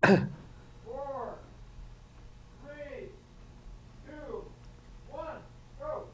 4, 3, 2, 1, go.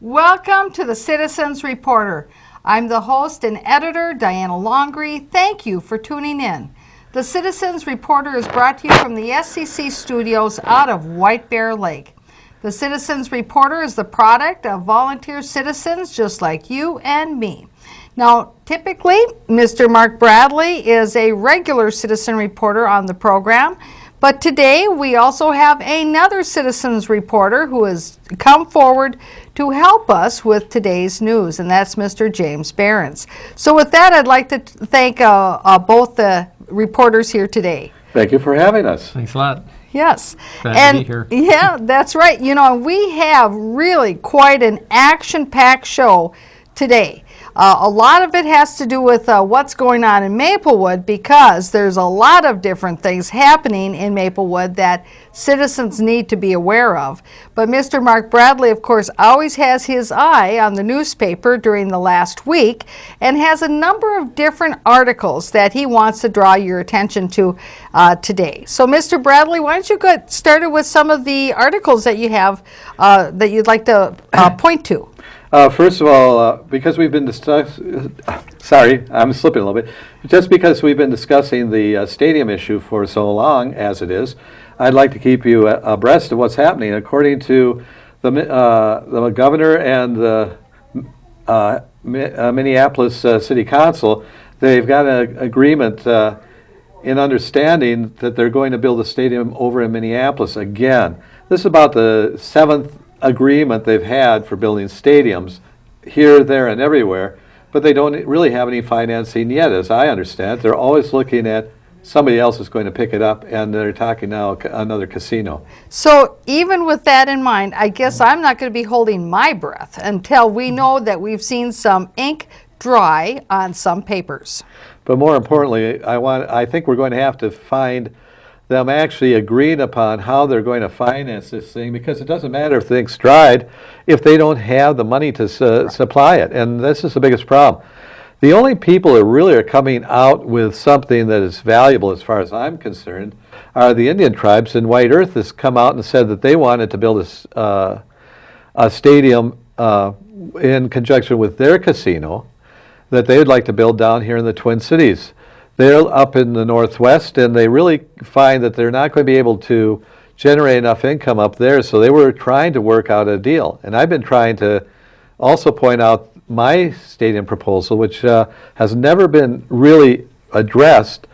Welcome to the Citizens Reporter. I'm the host and editor, Diana Longree. Thank you for tuning in. The Citizens Reporter is brought to you from the SCC studios out of White Bear Lake. The Citizens Reporter is the product of volunteer citizens just like you and me. Now, typically, Mr. Mark Bradley is a regular citizen reporter on the program, but today we also have another citizens reporter who has come forward to help us with today's news, and that's Mr. James Behrens. So with that, I'd like to thank both the reporters here today. Thank you for having us. Thanks a lot. Yes. Glad to be here. Yeah, that's right. You know, we have really quite an action-packed show today. A lot of it has to do with what's going on in Maplewood, because there's a lot of different things happening in Maplewood that citizens need to be aware of. But Mr. Mark Bradley, of course, always has his eye on the newspaper during the last week and has a number of different articles that he wants to draw your attention to today. So, Mr. Bradley, why don't you get started with some of the articles that you have that you'd like to point to? First of all, because we've been discussing, sorry, I'm slipping a little bit. Just because we've been discussing the stadium issue for so long, as it is, I'd like to keep you abreast of what's happening. According to the governor and the Minneapolis City Council, they've got an agreement in understanding that they're going to build a stadium over in Minneapolis again. This is about the seventh agreement they've had for building stadiums here, there, and everywhere, but they don't really have any financing yet, as I understand. They're always looking at somebody else is going to pick it up, and they're talking now another casino. So even with that in mind, I guess I'm not going to be holding my breath until we know that we've seen some ink dry on some papers. But more importantly, I think we're going to have to find them actually agreeing upon how they're going to finance this thing, because it doesn't matter if things dried if they don't have the money to supply it, and this is the biggest problem. The only people that really are coming out with something that is valuable, as far as I'm concerned, are the Indian tribes, and White Earth has come out and said that they wanted to build a stadium in conjunction with their casino that they would like to build down here in the Twin Cities. They're up in the Northwest, and they really find that they're not going to be able to generate enough income up there, so they were trying to work out a deal. And I've been trying to also point out my stadium proposal, which has never been really addressed,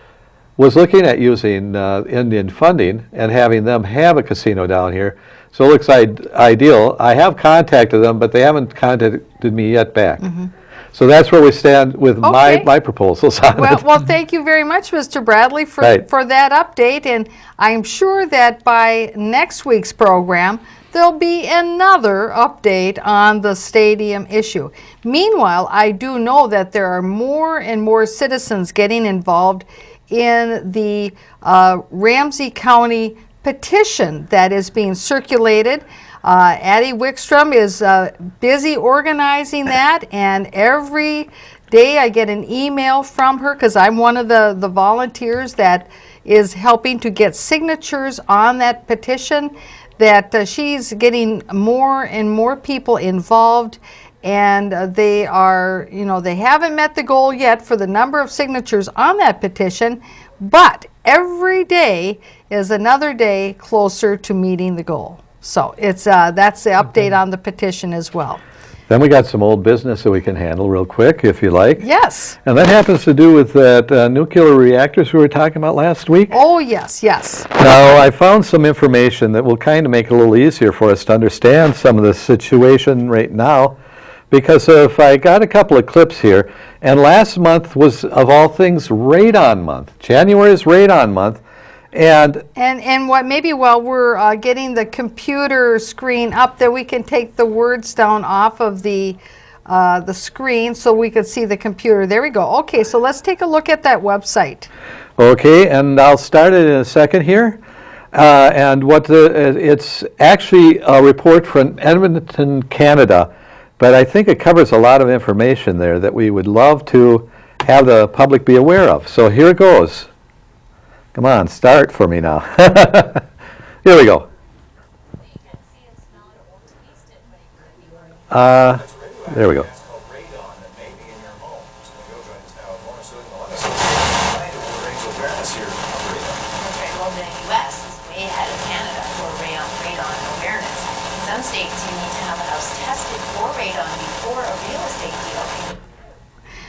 was looking at using Indian funding and having them have a casino down here. So it looks ideal. I have contacted them, but they haven't contacted me yet back. Mm-hmm. So that's where we stand with my proposals on it. Well, thank you very much, Mr. Bradley, for that update. And I'm sure that by next week's program, there'll be another update on the stadium issue. Meanwhile, I do know that there are more and more citizens getting involved in the Ramsey County petition that is being circulated. Addie Wickstrom is busy organizing that, and every day I get an email from her, because I'm one of the volunteers that is helping to get signatures on that petition, that she's getting more and more people involved, and they are, they haven't met the goal yet for the number of signatures on that petition, but every day is another day closer to meeting the goal. So it's that's the update on the petition as well. Then we got some old business that we can handle real quick, if you like. Yes. And that happens to do with that nuclear reactors we were talking about last week. Oh, yes, yes. Now, I found some information that will kind of make it a little easier for us to understand some of the situation right now, because if I got a couple of clips here, and last month was, of all things, Radon Month. January is Radon Month. And what maybe while we're getting the computer screen up there, we can take the words down off of the screen so we could see the computer. There we go. Okay, so let's take a look at that website. Okay, and I'll start it in a second here. And it's actually a report from Edmonton, Canada, but I think it covers a lot of information there that we would love to have the public be aware of. So here it goes. Come on, start for me now. Here we go. There we go.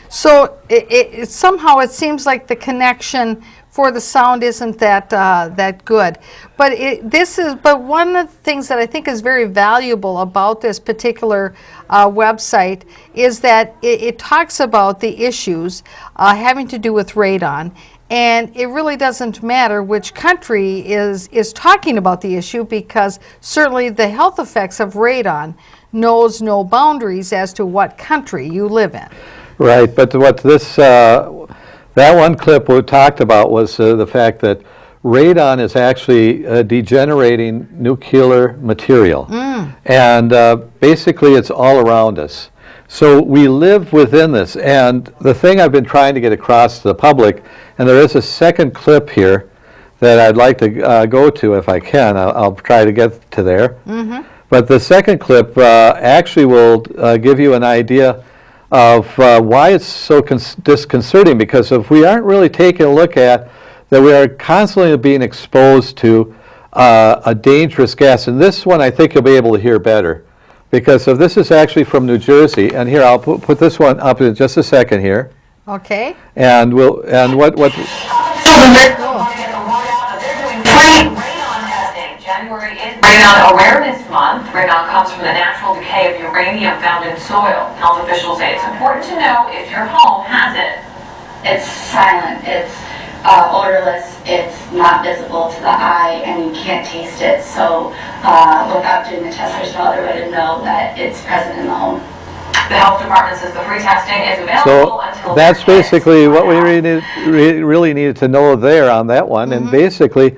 So somehow it seems like the connection for the sound isn't that good. But but one of the things that I think is very valuable about this particular website is that it talks about the issues having to do with radon. And it really doesn't matter which country is talking about the issue, because certainly the health effects of radon knows no boundaries as to what country you live in. Right, but what that one clip we talked about was the fact that radon is actually degenerating nuclear material. And basically it's all around us. So we live within this. And the thing I've been trying to get across to the public, and there is a second clip here that I'd like to go to if I can. I'll try to get to there. But the second clip actually will give you an idea of why it's so disconcerting, because if we aren't really taking a look at that, we are constantly being exposed to a dangerous gas. And this one I think you'll be able to hear better, because if this is actually from New Jersey, and here I'll put this one up in just a second here. Okay. And what January is Radon Awareness Month. Radon comes from the natural decay of uranium found in soil. Health officials say it's important to know if your home has it. It's silent, it's odorless, it's not visible to the eye, and you can't taste it. So without doing the test, there's no other way to know that it's present in the home. The health department says the free testing is available until that's basically what we really needed to know there on that one. And basically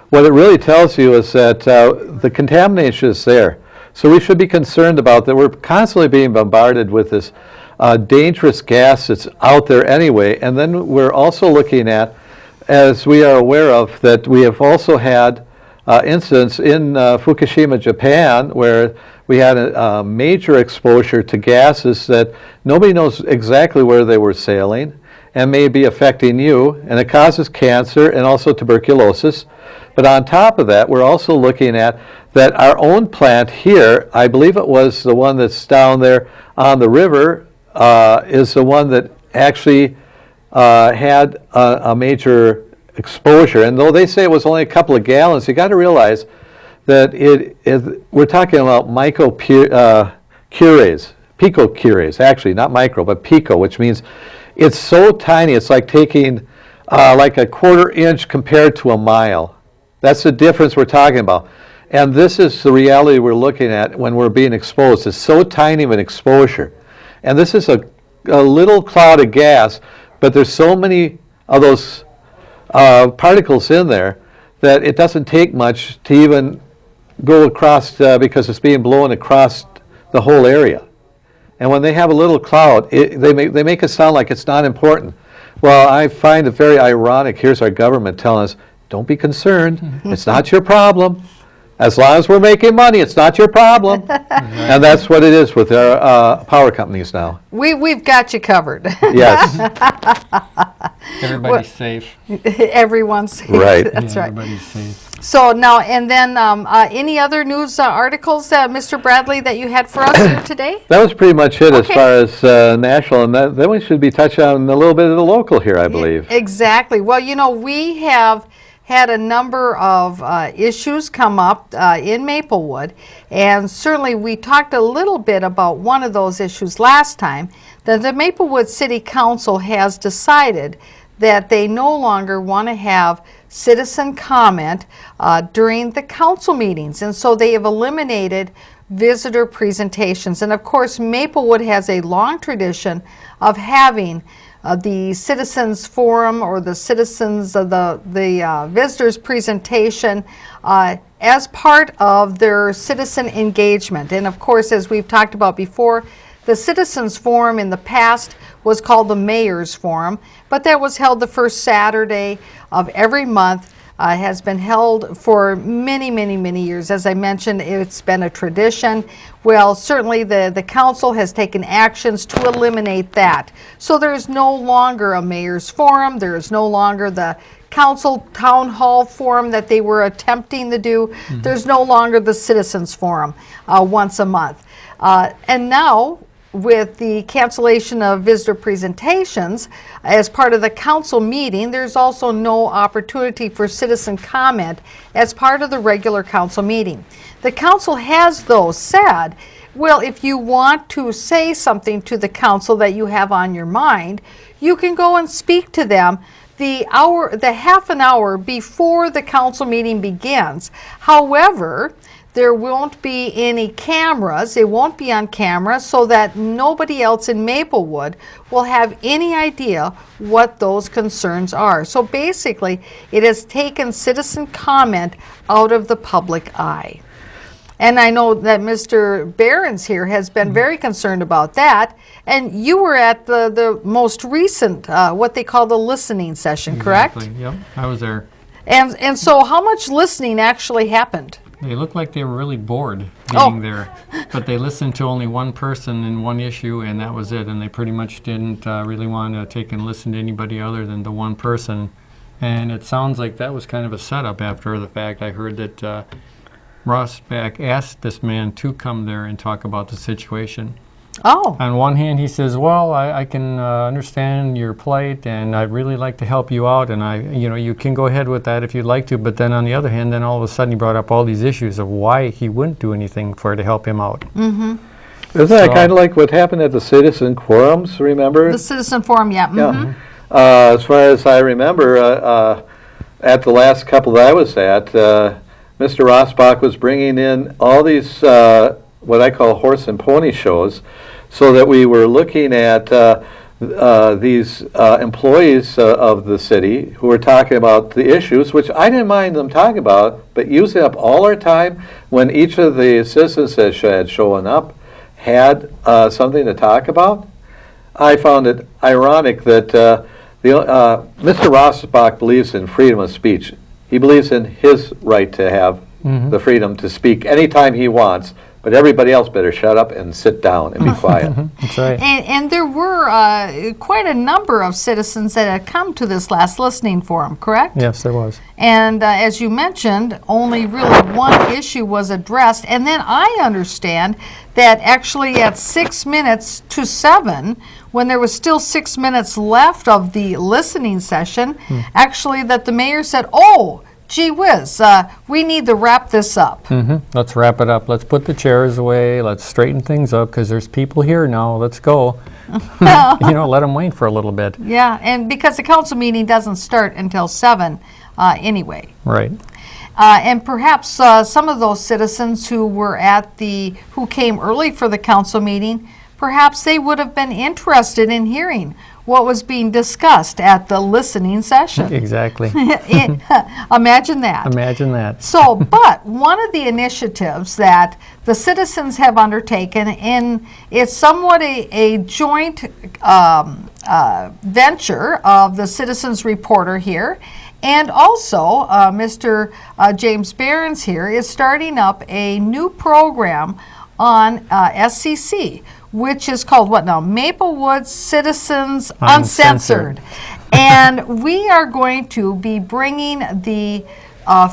what it really tells you is that the contamination is there. So we should be concerned about that. We're constantly being bombarded with this dangerous gas that's out there anyway. And then we're also looking at, as we are aware of, that we have also had incidents in Fukushima, Japan, where we had a major exposure to gases that nobody knows exactly where they were sailing and may be affecting you, and it causes cancer and also tuberculosis. But on top of that, we're also looking at that our own plant here, I believe it was the one that's down there on the river, is the one that actually had a major exposure. And though they say it was only a couple of gallons, you got to realize that we're talking about picocuries, actually, not micro, but pico, which means it's so tiny, it's like taking like a 1/4 inch compared to a mile. That's the difference we're talking about. And this is the reality we're looking at when we're being exposed. It's so tiny of an exposure. And this is a little cloud of gas, but there's so many of those particles in there that it doesn't take much to even go across, because it's being blown across the whole area. And when they have a little cloud, they make it sound like it's not important. Well, I find it very ironic. Here's our government telling us, don't be concerned. It's not your problem. As long as we're making money, it's not your problem. And that's what it is with our power companies now. We've got you covered. Yes. Everybody's safe. Everyone's safe. Right. That's right. Everybody's safe. So now, and then any other news articles, Mr. Bradley, that you had for us here today? That was pretty much it as Okay. far as national, and then we should be touching on a little bit of the local here, I believe. Exactly. Well, you know, we have had a number of issues come up in Maplewood, and certainly we talked a little bit about one of those issues last time, that the Maplewood City Council has decided that they no longer want to have citizen comment during the council meetings, and so they have eliminated visitor presentations. And of course, Maplewood has a long tradition of having the citizens forum or the citizens of the visitors presentation as part of their citizen engagement. And of course, as we've talked about before, the citizens forum in the past was called the Mayor's Forum, but that was held the first Saturday of every month. Has been held for many, many, many years. As I mentioned, it's been a tradition. Well, certainly the council has taken actions to eliminate that. So there is no longer a mayor's forum. There is no longer the council town hall forum that they were attempting to do. Mm-hmm. There's no longer the citizens forum once a month. And now, with the cancellation of visitor presentations as part of the council meeting, there's also no opportunity for citizen comment as part of the regular council meeting. The council has, though, said, well, if you want to say something to the council that you have on your mind, you can go and speak to them the half an hour before the council meeting begins. However, there won't be any cameras. It won't be on camera, so that nobody else in Maplewood will have any idea what those concerns are. So basically, it has taken citizen comment out of the public eye. And I know that Mr. Behrens here has been very concerned about that. And you were at the most recent, what they call the listening session, correct? Exactly, yep, I was there. And so how much listening actually happened? They looked like they were really bored being there, but they listened to only one person in one issue, and that was it. And they pretty much didn't really want to take and listen to anybody other than the one person. And it sounds like that was kind of a setup after the fact. I heard that Ross Beck asked this man to come there and talk about the situation. Oh. On one hand, he says, well, I can understand your plight, and I'd really like to help you out, and you can go ahead with that if you'd like to. But then on the other hand, then all of a sudden he brought up all these issues of why he wouldn't do anything to help him out. Mm-hmm. Isn't that kind of like what happened at the citizen quorums, remember? The citizen forum, yeah. Mm-hmm. Yeah. As far as I remember, at the last couple that I was at, Mr. Rossbach was bringing in all these what I call horse and pony shows, so that we were looking at these employees of the city who were talking about the issues, which I didn't mind them talking about, but using up all our time when each of the citizens that had shown up had something to talk about. I found it ironic that Mr. Rossbach believes in freedom of speech. He believes in his right to have the freedom to speak anytime he wants. But everybody else better shut up and sit down and be quiet. That's right. And there were quite a number of citizens that had come to this last listening forum, correct? Yes, there was. And as you mentioned, only really one issue was addressed. And then I understand that actually at 6 minutes to 7, when there was still 6 minutes left of the listening session, actually that the mayor said, oh, gee whiz, we need to wrap this up. Let's wrap it up. Let's put the chairs away. Let's straighten things up because there's people here now. Let's go. Let them wait for a little bit. Yeah, and because the council meeting doesn't start until 7 anyway. Right. And perhaps some of those citizens who were who came early for the council meeting, perhaps they would have been interested in hearing what was being discussed at the listening session. Exactly. Imagine that. Imagine that. So, but one of the initiatives that the citizens have undertaken, and it's somewhat a joint venture of the Citizens Reporter here, and also Mr. James Behrens here is starting up a new program on SCC, which is called what now? Maplewood Citizens Uncensored. And we are going to be bringing the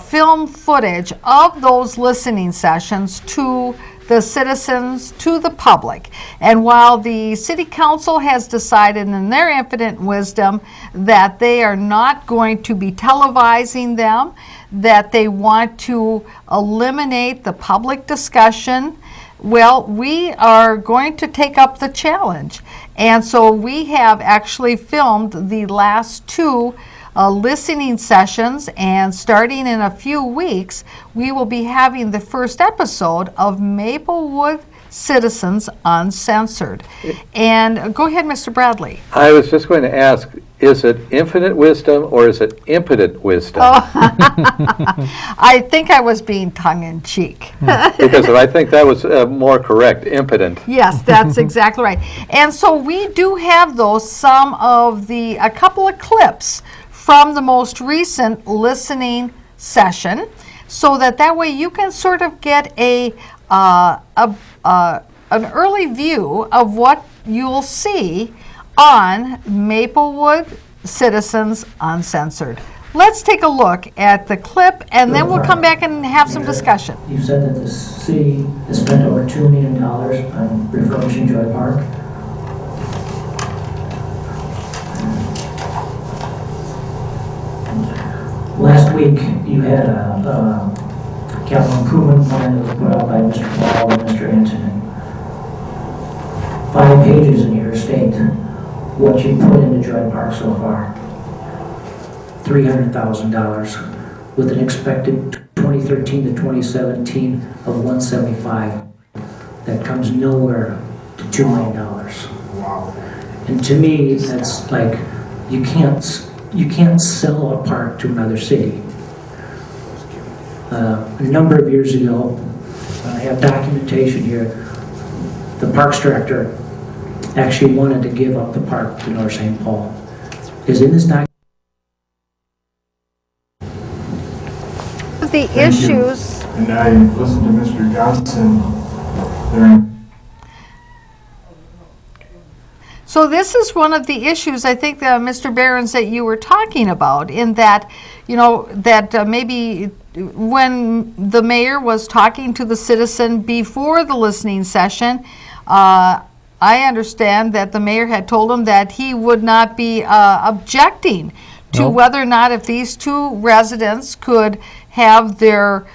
film footage of those listening sessions to the citizens, to the public. And while the city council has decided in their infinite wisdom that they are not going to be televising them, that they want to eliminate the public discussion, well, we are going to take up the challenge. And so we have actually filmed the last 2 listening sessions, and starting in a few weeks, we will be having the first episode of Maplewood Citizens Uncensored. And go ahead, Mr. Bradley. I was just going to ask, is it infinite wisdom or is it impotent wisdom? I think I was being tongue-in-cheek. Because I think that was more correct, impotent. Yes, that's exactly right. And so we do have those, a couple of clips from the most recent listening session, so that way you can sort of get an early view of what you'll see on Maplewood Citizens Uncensored. Let's take a look at the clip, and then we'll come back and have some discussion. You said that the city has spent over $2 million on refurbishing Joy Park. Last week, you had a capital improvement plan that was put out by Mr. Ball and Mr. Antonin. 5 pages in your state what you put into Joy Park so far. $300,000 with an expected 2013 to 2017 of $175. That comes nowhere to $2 million. Wow. And to me, that's like, you can't sell a park to another city. A number of years ago, I have documentation here, the Parks Director actually wanted to give up the park to North St. Paul. Is in this document. The issues. And I listened to Mr. Johnson during. So this is one of the issues, I think, Mr. Behrens, that you were talking about, in that, maybe when the mayor was talking to the citizen before the listening session, I understand that the mayor had told him that he would not be objecting to whether or not if these two residents could have their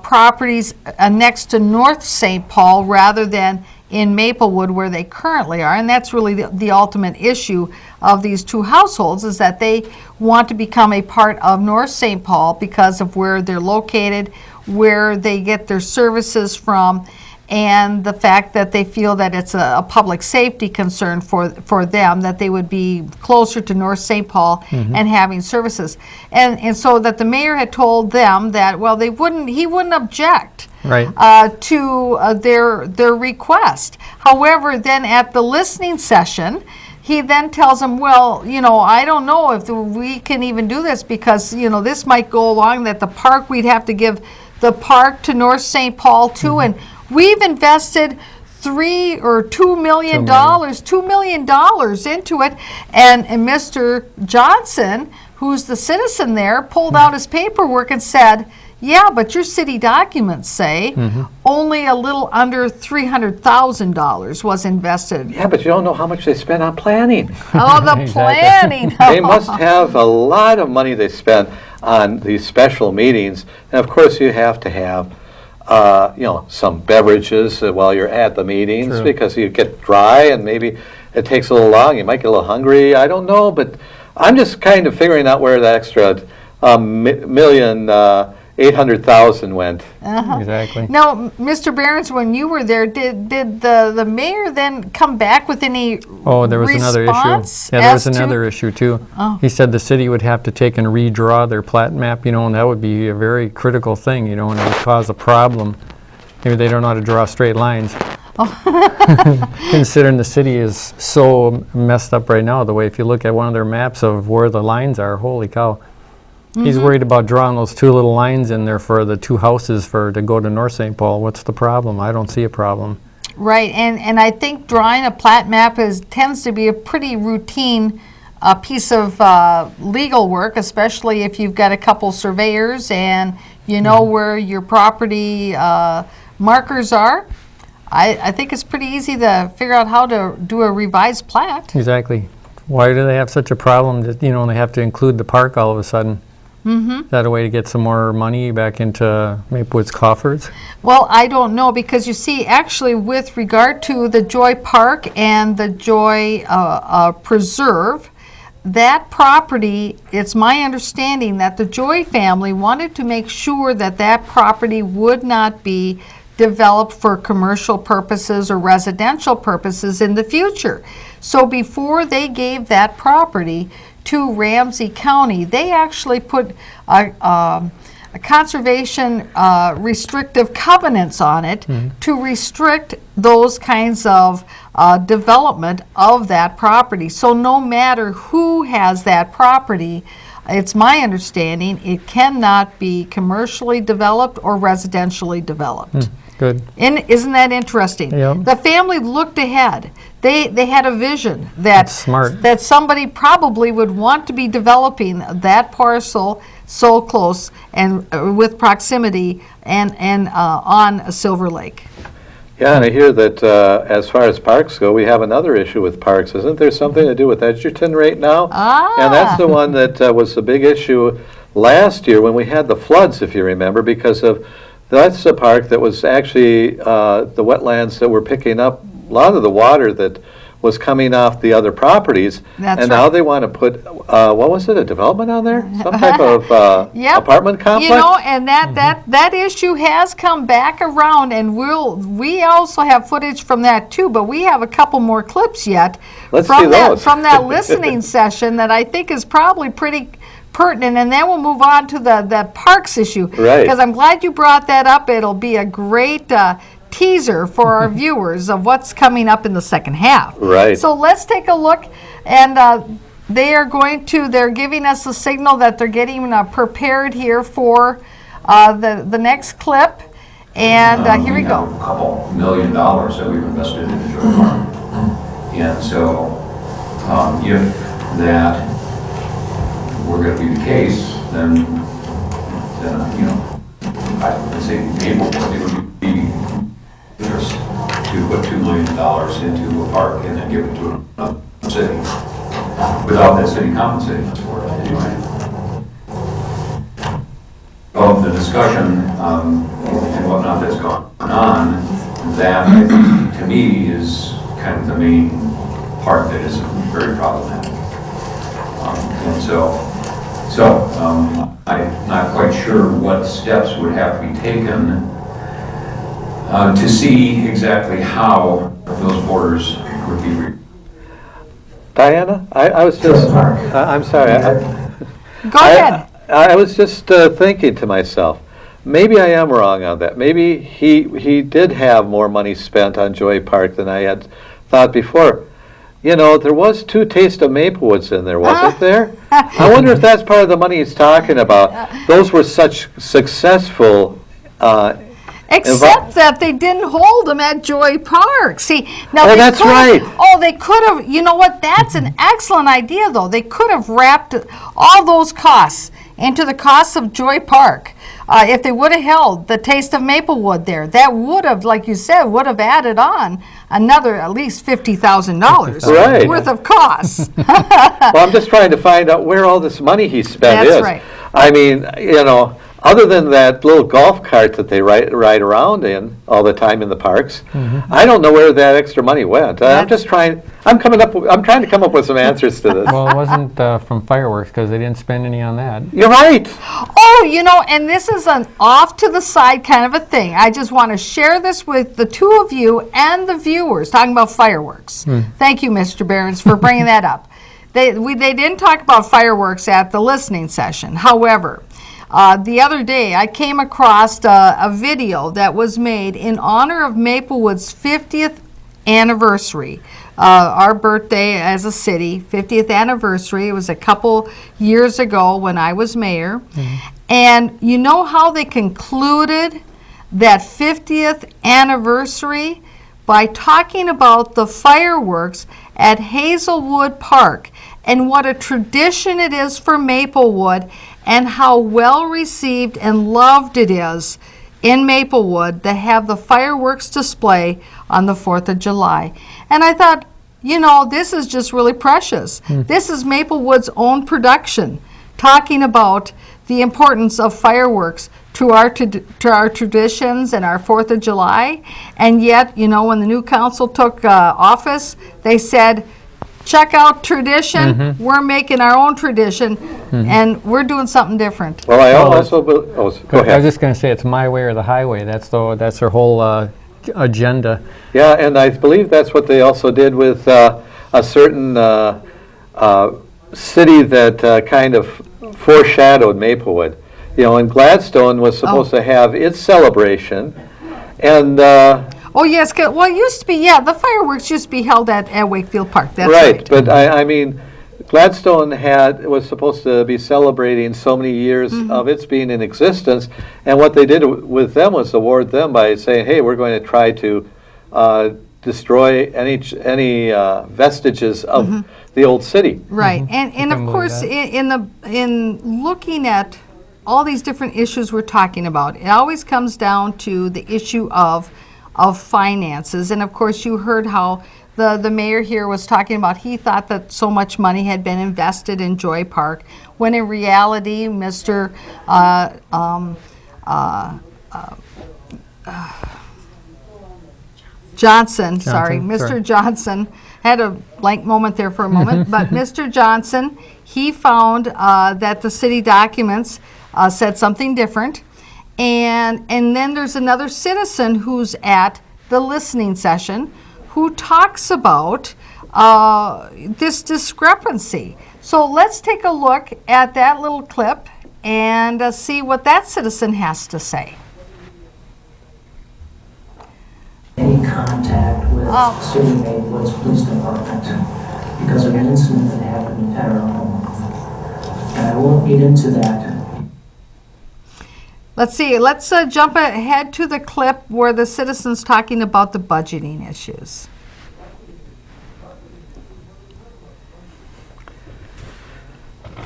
properties next to North St. Paul rather than in Maplewood where they currently are. And that's really the ultimate issue of these two households, is that they want to become a part of North St. Paul because of where they're located, where they get their services from, and the fact that they feel that it's a public safety concern for them, that they would be closer to North St. Paul and having services. And so that the mayor had told them that, well, he wouldn't object to their request. However, then at the listening session, he then tells them, well, I don't know if we can even do this because, this might go along that the park, we'd have to give the park to North St. Paul too, and we've invested $2 million into it, and Mr. Johnson, who's the citizen there, pulled out his paperwork and said, yeah, but your city documents say only a little under $300,000 was invested. Yeah, but you don't know how much they spent on planning. Oh, the planning. They must have a lot of money they spent on these special meetings. And of course you have to have some beverages while you're at the meetings. True. Because you get dry and maybe it takes a little long. You might get a little hungry. I don't know, but I'm just kind of figuring out where the extra $1,800,000 went. Exactly. Now, Mr. Behrens, when you were there, did the mayor then come back with any there was another issue. Yeah, there was another issue too. He said the city would have to take and redraw their plat map, and that would be a very critical thing, and it would cause a problem. Maybe they don't know how to draw straight lines. Considering the city is so messed up right now, the way if you look at one of their maps of where the lines are, holy cow. He's worried about drawing those two little lines in there for the two houses to go to North St. Paul. What's the problem? I don't see a problem. Right, and I think drawing a plat map tends to be a pretty routine piece of legal work, especially if you've got a couple surveyors and you know where your property markers are. I think it's pretty easy to figure out how to do a revised plat. Exactly. Why do they have such a problem that, they have to include the park all of a sudden? Is that a way to get some more money back into Maplewood's coffers? Well, I don't know, because you see, actually, with regard to the Joy Park and the Joy Preserve, that property, it's my understanding that the Joy family wanted to make sure that that property would not be developed for commercial purposes or residential purposes in the future. So before they gave that property to Ramsey County, they actually put a conservation restrictive covenants on it to restrict those kinds of development of that property. So no matter who has that property, it's my understanding it cannot be commercially developed or residentially developed. Good. And isn't that interesting? Yep. The family looked ahead. They had a vision that smart. that somebody probably would want to be developing that parcel so close and with proximity and on Silver Lake. Yeah, and I hear that as far as parks go, we have another issue with parks. Isn't there something to do with Edgerton right now? And that's the one that was the big issue last year when we had the floods, if you remember, because of that's the park that was actually the wetlands that were picking up a lot of the water that was coming off the other properties. That's and now they want to put, what was it, a development on there? Some type of Yep. apartment complex? You know, and that issue has come back around, and we also have footage from that too, but we have a couple more clips yet Let's from see those. from that listening session that I think is probably pretty pertinent, and then we'll move on to the parks issue. Right. Because I'm glad you brought that up. It'll be a great teaser for our viewers of what's coming up in the second half. Right. So let's take a look, and they're giving us a signal that they're getting prepared here for the next clip, and here we go. A couple $1 million that we've invested in the Joy Park. And so if that were going to be the case, then you know, I would say Maplewood, it would be interest to put $2 million into a park and then give it to another city without that city compensating us for it anyway. Of the discussion and whatnot that's gone on, that I think, to me is kind of the main part that is very problematic. And so I'm not quite sure what steps would have to be taken to see exactly how those borders would be. Diana, I was just, I'm sorry. Go ahead. I was just thinking to myself, maybe I am wrong on that. Maybe he did have more money spent on Joy Park than I had thought before. You know, there was 2 Taste of Maplewoods in there, wasn't there? I wonder if that's part of the money he's talking about. Those were such successful Except that they didn't hold them at Joy Park. See, now Oh, that's right. Oh, they could have. You know what? That's an excellent idea, though. They could have wrapped all those costs into the costs of Joy Park. If they would have held the Taste of Maplewood there, that would have, like you said, would have added on another at least $50,000 Right. worth of costs. Well, I'm just trying to find out where all this money he spent That's is. right. I mean, you know, other than that little golf cart that they ride around in all the time in the parks, I don't know where that extra money went. I'm just trying. I'm trying to come up with some answers to this. Well, it wasn't from fireworks because they didn't spend any on that. You're right. Oh, you know, and this is an off to the side kind of a thing. I just want to share this with the two of you and the viewers, talking about fireworks. Thank you, Mr. Behrens, for bringing that up. They didn't talk about fireworks at the listening session. However, the other day I came across a video that was made in honor of Maplewood's 50th anniversary. Our birthday as a city, 50th anniversary. It was a couple years ago when I was mayor. And you know how they concluded that 50th anniversary? By talking about the fireworks at Hazelwood Park and what a tradition it is for Maplewood and how well received and loved it is in Maplewood to have the fireworks display on the 4th of July. And I thought, you know, this is just really precious. This is Maplewood's own production, talking about the importance of fireworks to our traditions and our 4th of July. And yet, you know, when the new council took office, they said, check out tradition. We're making our own tradition, and we're doing something different. Well, I also, go I was ahead. just going to say it's my way or the highway. That's their whole agenda. Yeah, and I believe that's what they also did with a certain city that kind of foreshadowed Maplewood. You know, and Gladstone was supposed to have its celebration, and Oh, yes. Well, it used to be, the fireworks used to be held at Wakefield Park. That's right. But I mean, Gladstone was supposed to be celebrating so many years of its being in existence, and what they did with them was award them by saying, "Hey, we're going to try to destroy any vestiges of the old city." Right, and of course, in looking at all these different issues we're talking about, it always comes down to the issue of finances. And of course, you heard how the mayor here was talking about he thought that so much money had been invested in Joy Park, when in reality, Mr. Johnson, Mr. Johnson, had a blank moment there for a moment, but Mr. Johnson, he found that the city documents said something different. And then there's another citizen who's at the listening session who talks about this discrepancy. So let's take a look at that little clip and see what that citizen has to say. Any contact with City of Maplewood's Police Department because of an incident that happened at our home. And I won't get into that. Let's see, let's jump ahead to the clip where the citizen's talking about the budgeting issues.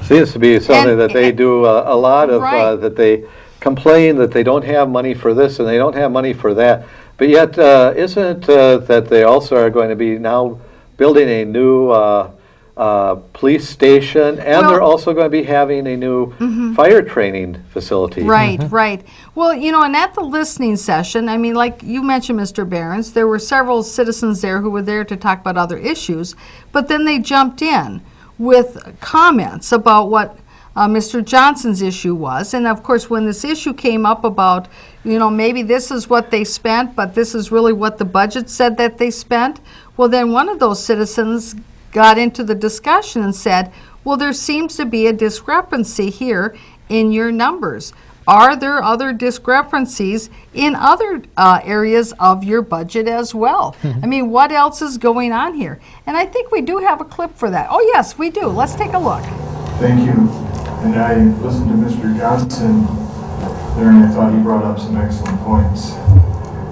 Seems to be something that they do a lot of, that they complain that they don't have money for this and they don't have money for that. But yet, isn't it that they also are going to be now building a new police station, and they're also going to be having a new fire training facility? Right, right. Well, you know, and at the listening session, I mean, like you mentioned, Mr. Behrens, there were several citizens there who were there to talk about other issues, but then they jumped in with comments about what Mr. Johnson's issue was. And of course, when this issue came up about, you know, maybe this is what they spent, but this is really what the budget said that they spent, well, then one of those citizens got into the discussion and said, well, there seems to be a discrepancy here in your numbers. Are there other discrepancies in other areas of your budget as well? I mean, what else is going on here? And I think we do have a clip for that. Oh, yes, we do. Let's take a look. Thank you. And I listened to Mr. Johnson there, and I thought he brought up some excellent points.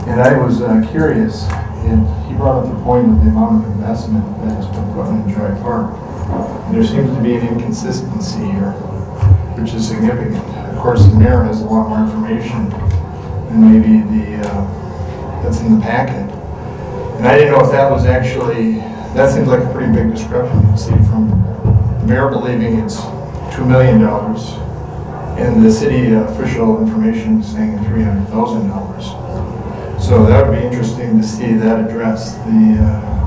And I was curious, and he brought up the point of the amount of investment that has been put in Joy Park. And there seems to be an inconsistency here, which is significant. Of course, the mayor has a lot more information than maybe that's in the packet. And I didn't know if that was actually, that seems like a pretty big discrepancy from the mayor believing it's $2 million, and the city official information is saying $300,000. So that would be interesting to see that addressed,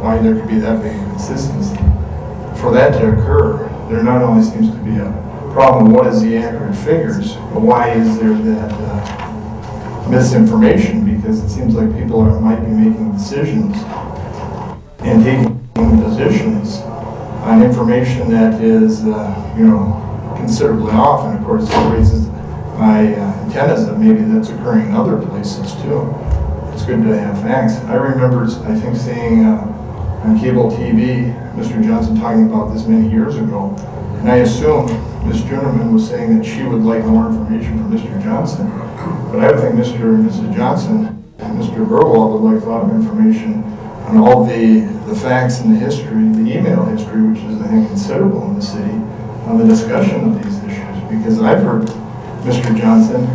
why there could be that big inconsistency. For that to occur, there not only seems to be a problem, what is the accurate figures, but why is there that misinformation? Because it seems like people might be making decisions and taking positions on information that is, considerably off, and of course it raises my antennas that maybe that's occurring in other places too. It's good to have facts. I remember, I think, seeing on cable TV, Mr. Johnson talking about this many years ago, and I assume Ms. Juneman was saying that she would like more information from Mr. Johnson, but I would think Mr. and Mrs. Johnson and Mr. Burwald would like a lot of information on all the facts and the history, the email history, which is, I think, considerable in the city, on the discussion of these issues. Because I've heard Mr. Johnson,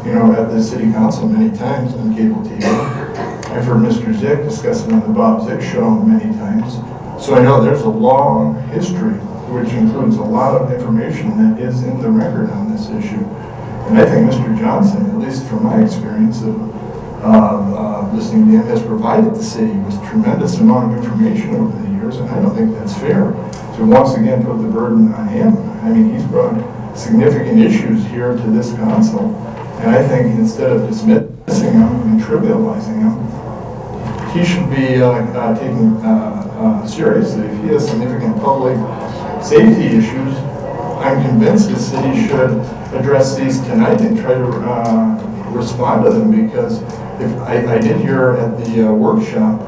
at the city council many times on cable TV. I've heard Mr. Zick discuss it on the Bob Zick show many times. So I know there's a long history, which includes a lot of information that is in the record on this issue. And I think Mr. Johnson, at least from my experience of listening to him, has provided the city with tremendous amount of information over the years, and I don't think that's fair to once again put the burden on him. I mean, he's brought significant issues here to this council, and I think instead of dismissing them and trivializing them, he should be taken seriously. If he has significant public safety issues, I'm convinced the city should address these tonight and try to respond to them, because if I did hear at the workshop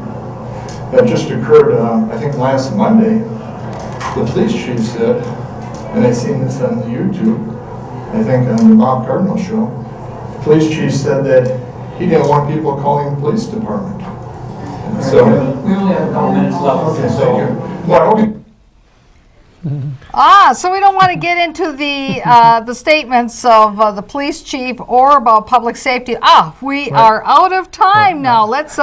that just occurred, I think last Monday, the police chief said, and I've seen this on the YouTube, I think on the Bob Cardinal show, the police chief said that he didn't want people calling the police department. So we only have a couple minutes left. Okay, thank you. Well, okay. So we don't want to get into the statements of the police chief or about public safety. We are out of time now. Let's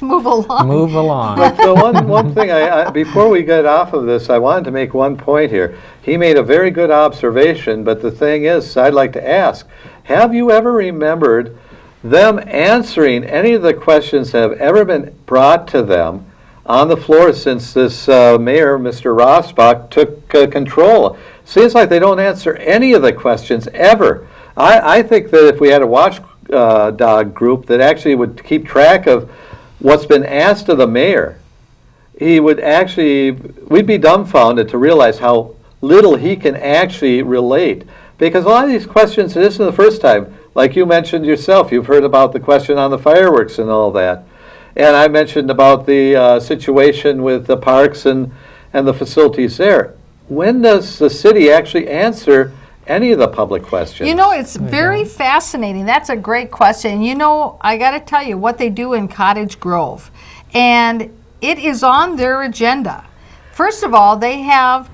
move along. Move along. But the one thing, before we get off of this, I wanted to make one point here. He made a very good observation, but the thing is, I'd like to ask, have you ever remembered them answering any of the questions that have ever been brought to them on the floor since this mayor, Mr. Rossbach, took control? Seems like they don't answer any of the questions ever. I think that if we had a watchdog group that actually would keep track of what's been asked of the mayor, we'd be dumbfounded to realize how little he can actually relate. Because a lot of these questions, this isn't the first time. Like you mentioned yourself, you've heard about the question on the fireworks and all that. And I mentioned about the situation with the parks and the facilities there. When does the city actually answer any of the public questions? You know, it's very fascinating. That's a great question. You know, I got to tell you what they do in Cottage Grove. And it is on their agenda. First of all, they have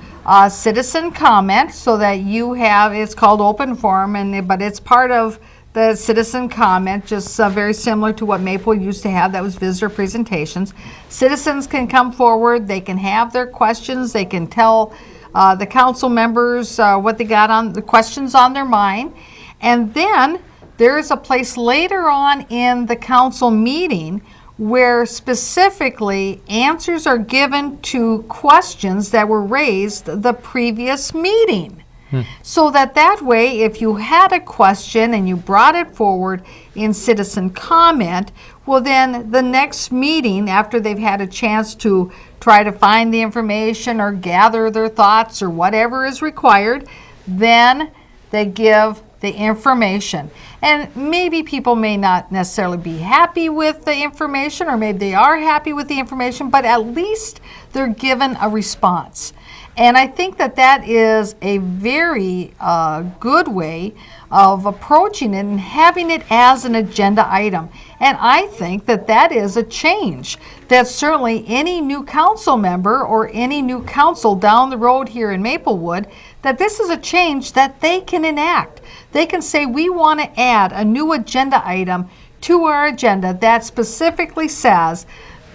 citizen comment so that you have, it's called open forum, but it's part of the citizen comment, just very similar to what Maple used to have. That was visitor presentations. Citizens can come forward, they can have their questions, they can tell the council members what they got on, the questions on their mind. And then there is a place later on in the council meeting where specifically answers are given to questions that were raised the previous meeting. So that way, if you had a question and you brought it forward in citizen comment, well then the next meeting, after they've had a chance to try to find the information or gather their thoughts or whatever is required, then they give the information. And maybe people may not necessarily be happy with the information, or maybe they are happy with the information, but at least they're given a response. And I think that is a very good way of approaching it and having it as an agenda item. And I think that is a change that certainly any new council member or any new council down the road here in Maplewood, that this is a change that they can enact. They can say, we want to add a new agenda item to our agenda that specifically says,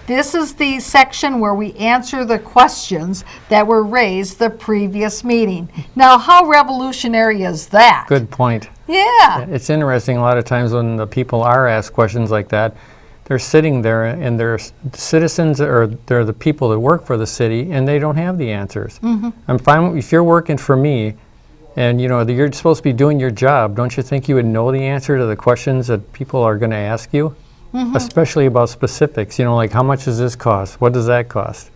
this is the section where we answer the questions that were raised the previous meeting. Now, how revolutionary is that? Good point. Yeah. It's interesting, a lot of times when the people are asked questions like that, they're sitting there and they're citizens, or they're the people that work for the city, and they don't have the answers. I'm fine if you're working for me and you know you're supposed to be doing your job. Don't you think you would know the answer to the questions that people are going to ask you? Especially about specifics, you know, like how much does this cost? What does that cost?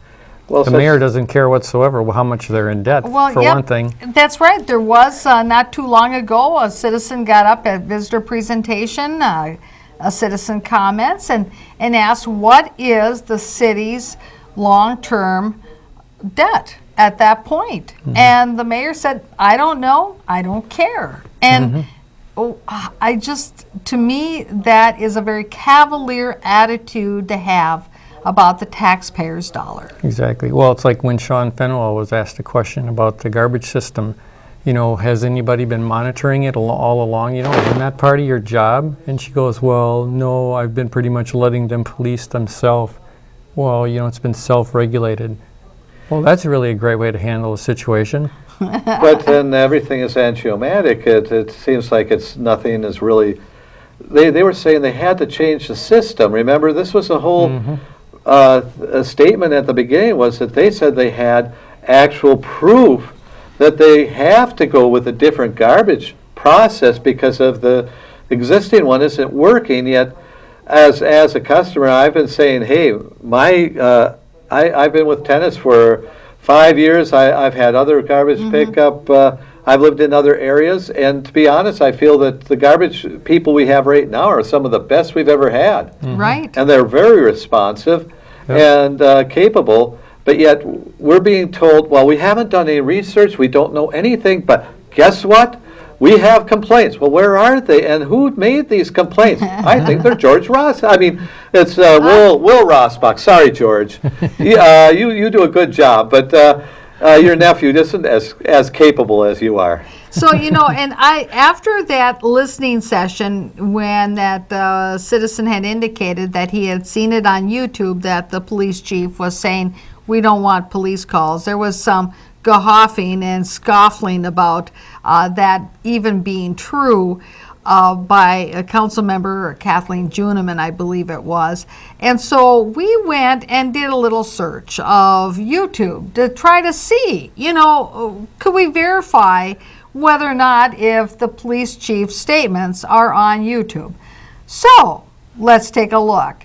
Well, the mayor doesn't care whatsoever how much they're in debt, for one thing. That's right. There was, not too long ago, a citizen got up at visitor presentation, a citizen comments, and asked what is the city's long-term debt at that point. And the mayor said, I don't know, I don't care. And to me, that is a very cavalier attitude to have about the taxpayer's dollar. Exactly. Well, it's like when Sean Fenwell was asked a question about the garbage system. You know, has anybody been monitoring it all along? You know, isn't that part of your job? And she goes, well, no, I've been pretty much letting them police themselves. Well, you know, it's been self-regulated. Well, that's really a great way to handle a situation. But then everything is axiomatic. It seems like nothing is really they were saying they had to change the system. Remember, this was a whole a statement at the beginning was that they said they had actual proof that they have to go with a different garbage process because of the existing one isn't working. Yet, as a customer, I've been saying, hey, I've been with tennis for 5 years. I've had other garbage pickup. I've lived in other areas, and to be honest, I feel that the garbage people we have right now are some of the best we've ever had. Right. And they're very responsive and capable, but yet we're being told, well, we haven't done any research, we don't know anything, but guess what? We have complaints. Well, where are they, and who made these complaints? I think they're George Ross. I mean, it's Will Rossbach. Sorry, George. You do a good job, but your nephew isn't as capable as you are. So, and after that listening session, when that citizen had indicated that he had seen it on YouTube, that the police chief was saying, we don't want police calls, there was some guffawing and scoffing about that even being true by a council member, Kathleen Juneman, I believe it was. And so we went and did a little search of YouTube to try to see, could we verify whether or not if the police chief's statements are on YouTube. So let's take a look.